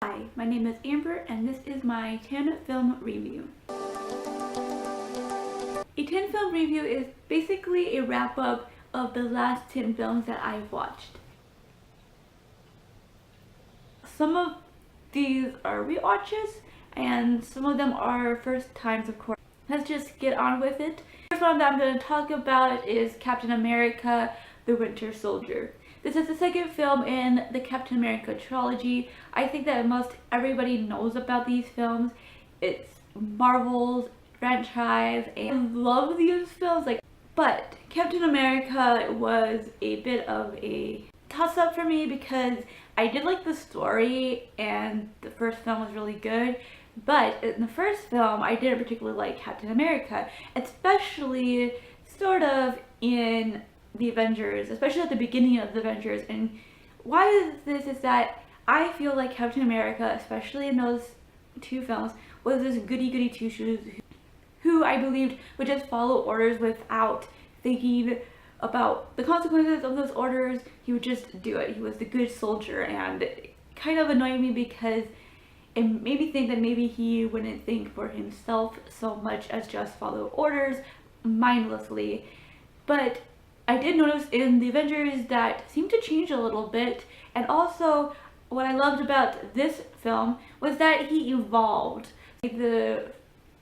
Hi, my name is Amber and this is my 10 film review. A 10 film review is basically a wrap up of the last 10 films that I've watched. Some of these are rewatches and some of them are first times, of course. Let's just get on with it. The first one that I'm going to talk about is Captain America: The Winter Soldier. This is the second film in the Captain America trilogy. I think that most everybody knows about these films. It's Marvel's franchise and I love these films. But Captain America was a bit of a toss-up for me because I did like the story and the first film was really good. But in the first film, I didn't particularly like Captain America, especially sort of in the Avengers, especially at the beginning of the Avengers. And why is this is that I feel like Captain America, especially in those two films, was this goody two-shoes who I believed would just follow orders without thinking about the consequences of those orders. He would just do it. He was the good soldier, and it kind of annoyed me because it made me think that maybe he wouldn't think for himself so much as just follow orders mindlessly. But I did notice in the Avengers that seemed to change a little bit, and also what I loved about this film was that he evolved. The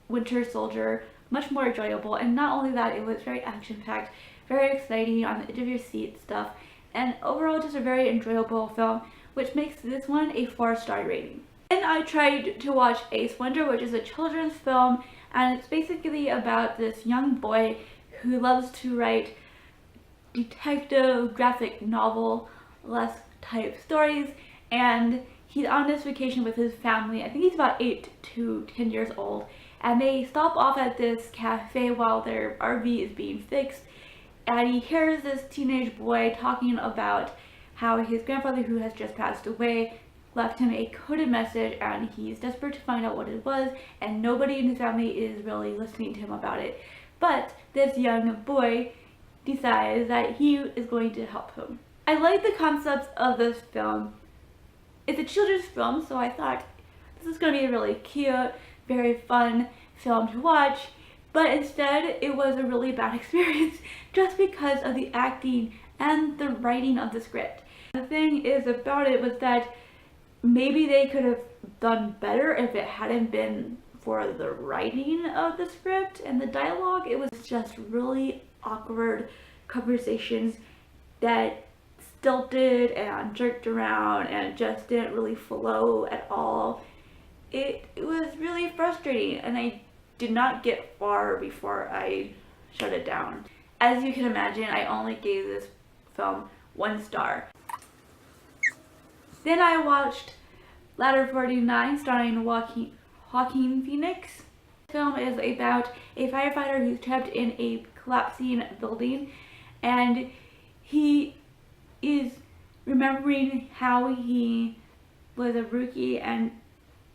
Winter Soldier, much more enjoyable, and not only that, it was very action-packed, very exciting, on the edge of your seat stuff, and overall just a very enjoyable film, which makes this one a 4-star rating. Then I tried to watch Ace Wonder, which is a children's film, and it's basically about this young boy who loves to write detective graphic novel less type stories, and he's on this vacation with his family. I think he's about 8 to 10 years old, and they stop off at this cafe while their RV is being fixed, and he hears this teenage boy talking about how his grandfather, who has just passed away, left him a coded message, and he's desperate to find out what it was, and nobody in his family is really listening to him about it. But this young boy decides that he is going to help him. I like the concepts of this film. It's a children's film, so I thought this is going to be a really cute, very fun film to watch, but instead it was a really bad experience just because of the acting and the writing of the script. The thing is about it was that maybe they could have done better if it hadn't been for the writing of the script and the dialogue. It was just really awkward conversations that stilted and jerked around and just didn't really flow at all. It was really frustrating, and I did not get far before I shut it down. As you can imagine, I only gave this film 1 star. Then I watched Ladder 49 starring Joaquin Phoenix. The film is about a firefighter who's trapped in a collapsing building, and he is remembering how he was a rookie and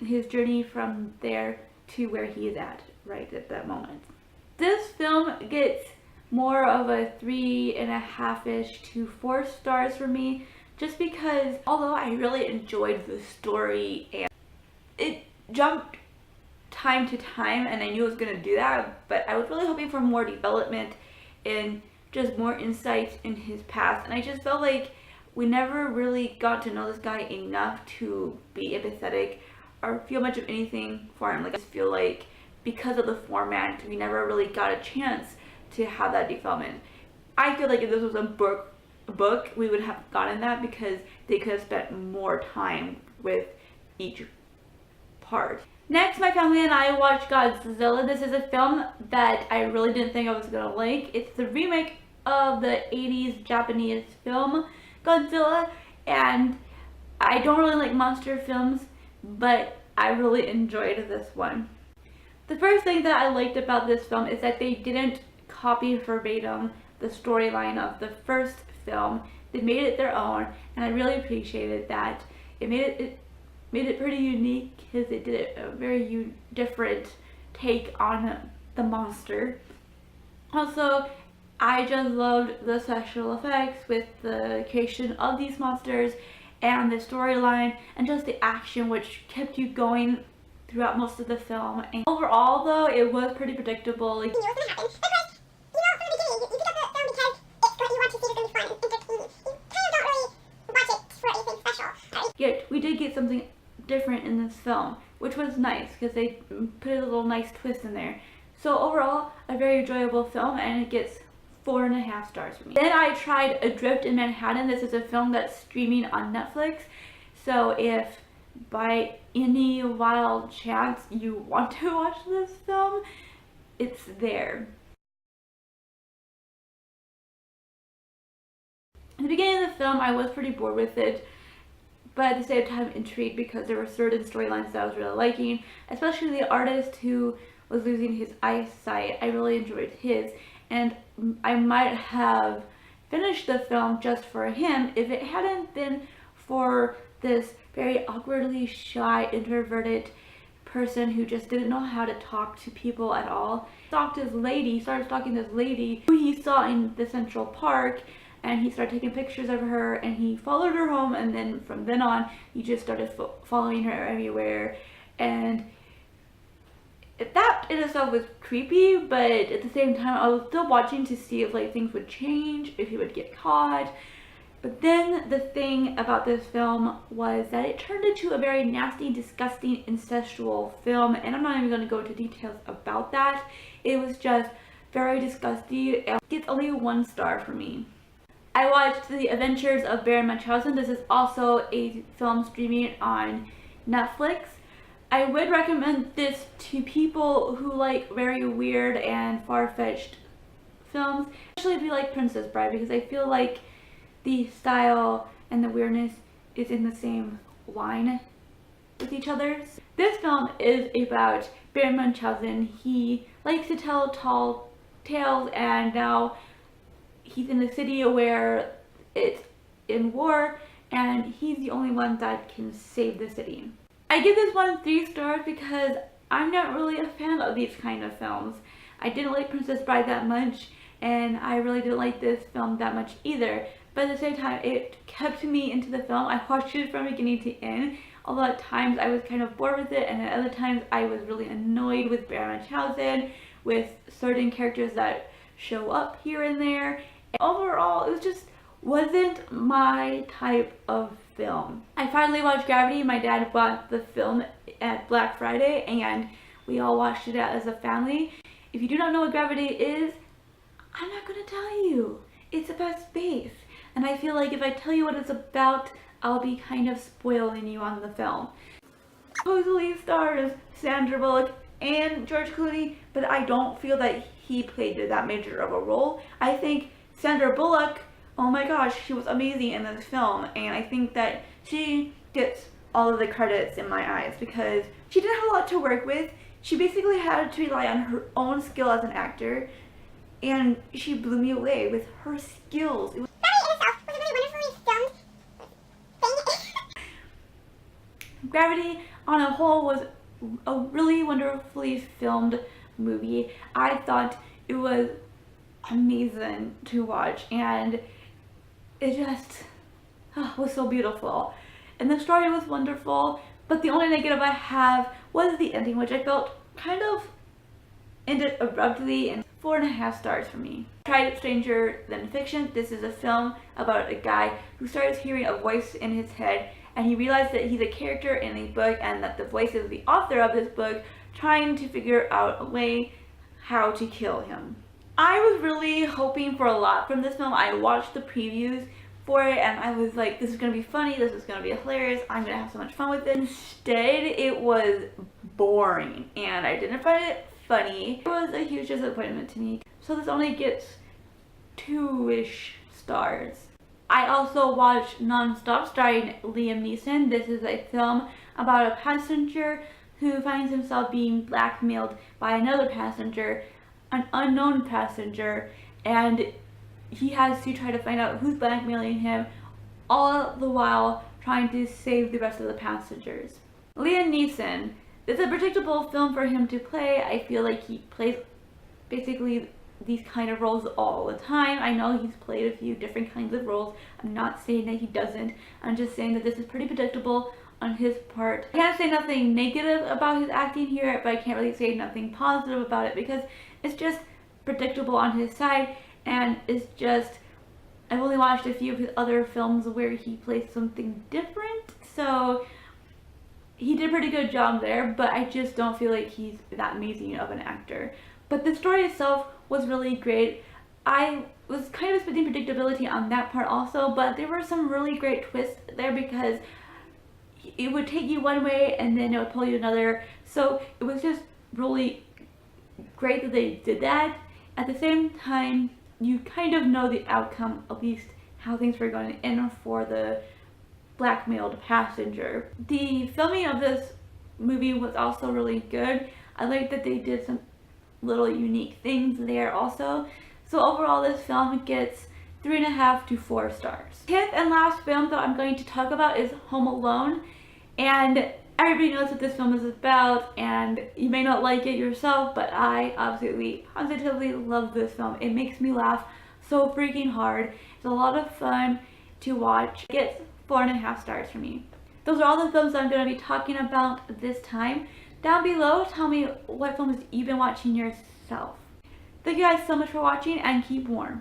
his journey from there to where he is at right at that moment. This film gets more of a 3.5-ish to 4 stars for me, just because although I really enjoyed the story and it jumped time to time, and I knew it was going to do that, but I was really hoping for more development and just more insight in his past, and I just felt like we never really got to know this guy enough to be empathetic or feel much of anything for him. I just feel like because of the format, we never really got a chance to have that development. I feel like if this was a book, we would have gotten that because they could have spent more time with each part. Next, my family and I watched Godzilla. This is a film that I really didn't think I was gonna like. It's the remake of the 80s Japanese film Godzilla, and I don't really like monster films, but I really enjoyed this one. The first thing that I liked about this film is that they didn't copy verbatim the storyline of the first film. They made it their own, and I really appreciated that. It made it pretty unique because it did a very different take on the monster. Also, I just loved the special effects with the creation of these monsters and the storyline and just the action, which kept you going throughout most of the film. And overall though, it was pretty predictable. Like, you knew what was going to happen, but from the beginning, you pick up the film because it's what you want to see, is going to be fun and entertaining. You kind of don't really watch it for anything special. Yet, we did get something different in this film, which was nice because they put a little nice twist in there. So overall, a very enjoyable film, and it gets 4.5 stars for me. Then I tried Adrift in Manhattan. This is a film that's streaming on Netflix. So if by any wild chance you want to watch this film, it's there. At the beginning of the film, I was pretty bored with it, but at the same time intrigued because there were certain storylines that I was really liking, especially the artist who was losing his eyesight. I really enjoyed his, and I might have finished the film just for him if it hadn't been for this very awkwardly shy, introverted person who just didn't know how to talk to people at all. He started stalking this lady who he saw in the Central Park, and he started taking pictures of her, and he followed her home, and then from then on he just started following her everywhere. And that in itself was creepy, but at the same time I was still watching to see if like things would change, if he would get caught. But then the thing about this film was that it turned into a very nasty, disgusting, incestual film, and I'm not even going to go into details about that. It was just very disgusting, and it gets only 1 star for me. I watched The Adventures of Baron Munchausen. This is also a film streaming on Netflix. I would recommend this to people who like very weird and far-fetched films, especially if you like Princess Bride, because I feel like the style and the weirdness is in the same line with each other. This film is about Baron Munchausen. He likes to tell tall tales, and now he's in a city where it's in war, and he's the only one that can save the city. I give this one 3 stars because I'm not really a fan of these kind of films. I didn't like Princess Bride that much, and I really didn't like this film that much either. But at the same time, it kept me into the film. I watched it from beginning to end. Although at times I was kind of bored with it, and at other times I was really annoyed with Baron Munchausen, with certain characters that show up here and there. And overall, it just wasn't my type of film. I finally watched Gravity. My dad bought the film at Black Friday, and we all watched it as a family. If you do not know what Gravity is, I'm not going to tell you. It's about space. And I feel like if I tell you what it's about, I'll be kind of spoiling you on the film. Supposedly stars Sandra Bullock and George Clooney, but I don't feel that he played that major of a role. I think Sandra Bullock, oh my gosh, she was amazing in this film, and I think that she gets all of the credits in my eyes because she didn't have a lot to work with. She basically had to rely on her own skill as an actor, and she blew me away with her skills. It was Gravity on a whole was a really wonderfully filmed movie. I thought it was amazing to watch, and it just was so beautiful. And the story was wonderful, but the only negative I have was the ending, which I felt kind of ended abruptly, and 4.5 stars for me. I tried Stranger Than Fiction. This is a film about a guy who starts hearing a voice in his head, and he realized that he's a character in a book, and that the voice is the author of this book, trying to figure out a way how to kill him. I was really hoping for a lot from this film. I watched the previews for it, and I was like, this is going to be funny, this is going to be hilarious, I'm going to have so much fun with it. Instead, it was boring, and I didn't find it funny. It was a huge disappointment to me. So this only gets 2-ish stars. I also watched NonStop starring Liam Neeson. This is a film about a passenger who finds himself being blackmailed by another passenger, an unknown passenger, and he has to try to find out who's blackmailing him, all the while trying to save the rest of the passengers. Liam Neeson, it's a predictable film for him to play. I feel like he plays basically these kind of roles all the time. I know he's played a few different kinds of roles. I'm not saying that he doesn't. I'm just saying that this is pretty predictable on his part. I can't say nothing negative about his acting here, but I can't really say nothing positive about it because it's just predictable on his side, and it's just, I've only watched a few of his other films where he plays something different, so he did a pretty good job there, but I just don't feel like he's that amazing of an actor. But the story itself was really great. I was kind of expecting predictability on that part also, but there were some really great twists there because it would take you one way and then it would pull you another. So it was just really great that they did that. At the same time, you kind of know the outcome, at least how things were going to end for the blackmailed passenger. The filming of this movie was also really good. I like that they did some little unique things there also. So overall, this film gets 3.5 to 4 stars. 10th and last film that I'm going to talk about is Home Alone, and everybody knows what this film is about, and you may not like it yourself, but I absolutely positively love this film. It makes me laugh so freaking hard. It's a lot of fun to watch. It gets 4.5 stars for me. Those are all the films that I'm going to be talking about this time. Down below, tell me what films you've been watching yourself. Thank you guys so much for watching, and keep warm.